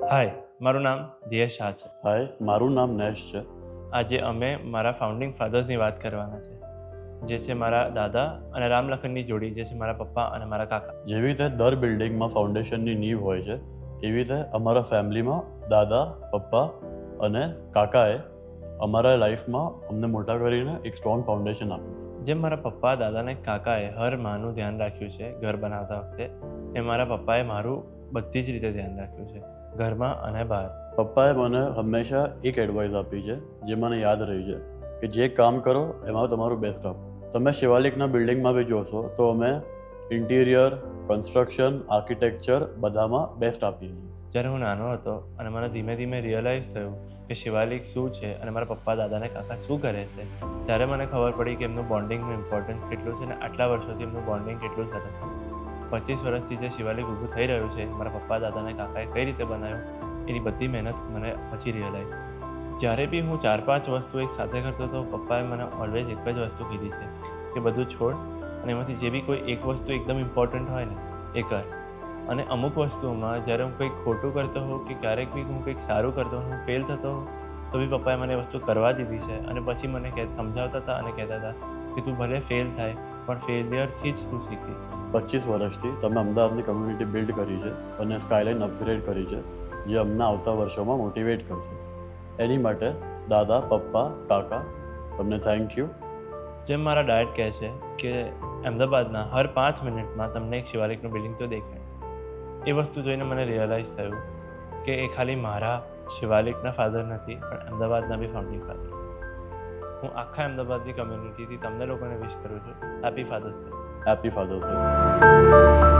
હાય, મારું નામ ધ્યેય શાહ છે. હાય, મારું નામ નેશ છે. આજે અમે મારા ફાઉન્ડિંગ ફાધર્સની વાત કરવાના છે, જે છે મારા દાદા અને રામલખનની જોડી, જે છે મારા પપ્પા અને મારા કાકા. જેવી રીતે દર બિલ્ડિંગમાં ફાઉન્ડેશનની નીંવ હોય છે, એવી રીતે અમારા ફેમિલીમાં દાદા, પપ્પા અને કાકાએ અમારા લાઈફમાં અમને મોટા કરીને એક સ્ટ્રોંગ ફાઉન્ડેશન આપ્યું. જેમ મારા પપ્પા, દાદા અને કાકાએ હર માનું ધ્યાન રાખ્યું છે ઘર બનાવતા વખતે, એ મારા પપ્પાએ મારું બધી જ રીતે ધ્યાન રાખ્યું છે, ઘરમાં અને બહાર. પપ્પાએ મને હંમેશા એક એડવાઇસ આપી છે, જે મને યાદ રહી છે, કે જે કામ કરો એમાં તમારું બેસ્ટ આપો. તમે શિવાલિકના બિલ્ડિંગમાં બી જોશો તો અમે ઇન્ટિરિયર, કન્સ્ટ્રક્શન, આર્કિટેક્ચર બધામાં બેસ્ટ આપીએ છીએ. જ્યારે હું નાનો હતો અને મને ધીમે ધીમે રિયલાઇઝ થયું કે શિવાલિક શું છે અને મારા પપ્પા, દાદા અને કાકા શું કરે છે, ત્યારે મને ખબર પડી કે એમનું બોન્ડિંગનું ઇમ્પોર્ટન્સ કેટલું છે અને આટલા વર્ષોથી એમનું બોન્ડિંગ કેટલું સરસ છે. 25 વર્ષથી જે શિવાલિક ઊભું થઈ રહ્યું છે, મારા પપ્પા, દાદા અને કાકાએ કઈ રીતે બનાવ્યું, એની બધી મહેનત મને પછી રિયલાઇઝ. જ્યારે બી હું 4-5 વસ્તુ એક સાથે કરતો હતો, પપ્પાએ મને ઓલવેઝ એક જ વસ્તુ કીધી છે કે બધું છોડ અને એમાંથી જે બી કોઈ એક વસ્તુ એકદમ ઇમ્પોર્ટન્ટ હોય ને એ કર. અને અમુક વસ્તુઓમાં જ્યારે હું કંઈક ખોટું કરતો હોઉં કે ક્યારેક બી હું કંઈક સારું કરતો હોઉં, ફેલ થતો હોઉં, તો બી પપ્પાએ મને એ વસ્તુ કરવા દીધી છે અને પછી મને સમજાવતા હતા અને કહેતા હતા કે તું ભલે ફેલ થાય પણ ફેલિયરથી જ તું શીખી. 25 વર્ષથી તમે અમદાવાદની કમ્યુનિટી બિલ્ડ કરી છે અને સ્કાયલાઇન અપગ્રેડ કરી છે, જે અમને આવતા વર્ષોમાં મોટિવેટ કરશે. એની માટે દાદા, પપ્પા, કાકા, તમને થેન્ક યુ. જેમ મારા ડેડ કહે છે કે અમદાવાદના હર 5 મિનિટમાં તમને એક શિવાલિકનું બિલ્ડિંગ તો દેખાય. એ વસ્તુ જોઈને મને રિયલાઇઝ થયું કે એ ખાલી મારા શિવાલિકના ફાધર નથી, પણ અમદાવાદના બી ફાઉન્ડિંગ ફાધર. હું આખા અમદાવાદની કમ્યુનિટીથી તમને લોકોને વિશ કરું છું happy father's day. Happy father's day.